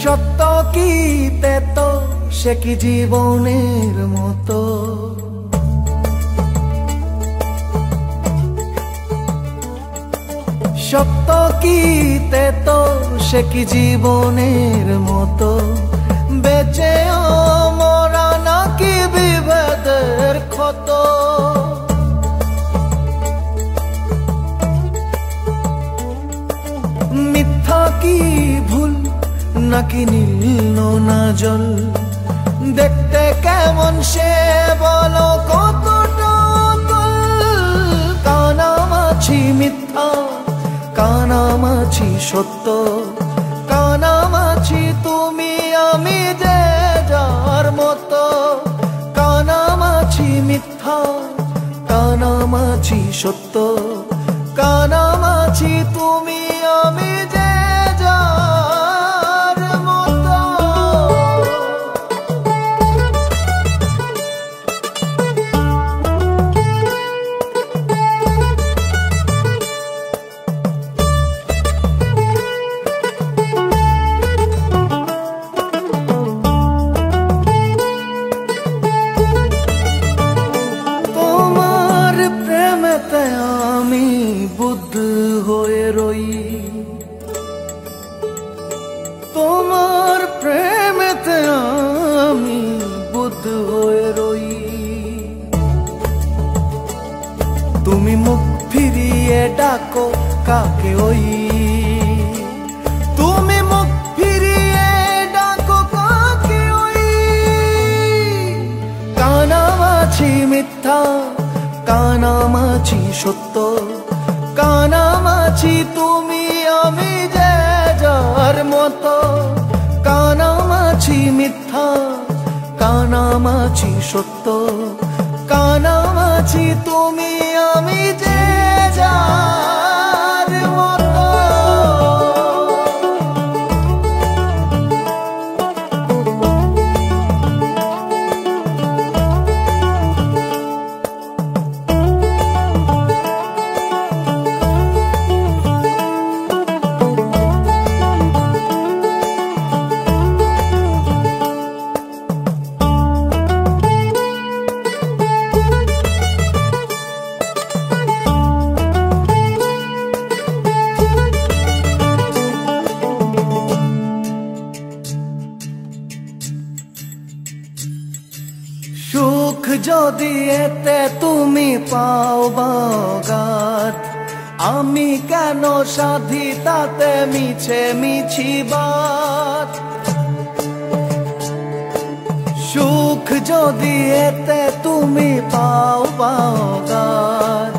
সত্য কি তেত সে কি জীবনের মতো, সত্য কি তেত সে কি জীবনের মতো, বেঁচেও মরা নাকি বিভেদের ক্ষত। মিথ্যা কি ভুল নাকি নীল না জল, দেখতে কেমন সে বলো কতটা কানামাছি মিথ্যা কানামাছি সত্য, কানামাছি তুমি আমি যে যার মতো, কানামাছি মিথ্যা কানামাছি সত্য, কানামাছি তুমি আমি যে যার মতো। তোমার প্রেমেতে আমি বুদ্ধ হয়ে রই, তোমার প্রেমেতে আমি বুদ্ধ হয়ে রই। তুমি মুখ ফিরিয়ে ডাকো কাকে ওই, তুমি মুখ ফিরিয়ে ডাকো কাকে ওই। কানামাছি মিথ্যা কানামাছি সত্য, কানামাছি তুমি আমি যে যার মতো, কানামাছি মিথ্যা কানামাছি সত্য, কানামাছি তুমি আমি যে যার মতো। সুখ যদি এতে তুমি পাও বাগাত, আমি কেন সাধি তাতে মিছে মিছি বাত। সুখ যদি এতে তুমি পাও বাগাত,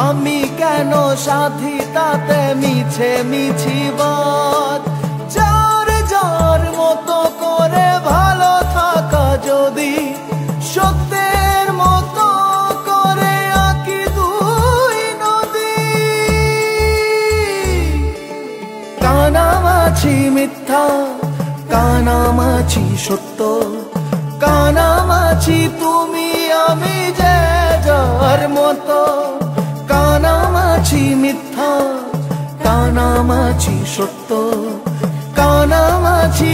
আমি কেন সাধি তাতে মিছে মিছি বাত। যার যার মতো করে ভালো থাকা যদি সত্যের মতো করে আঁকি দুই নদী, কানামাছি মিথ্যা কানামাছি সত্য, কানামাছি তুমি আমি যে যার মতো, কানামাছি মিথ্যা কানামাছি সত্য, কানামাছি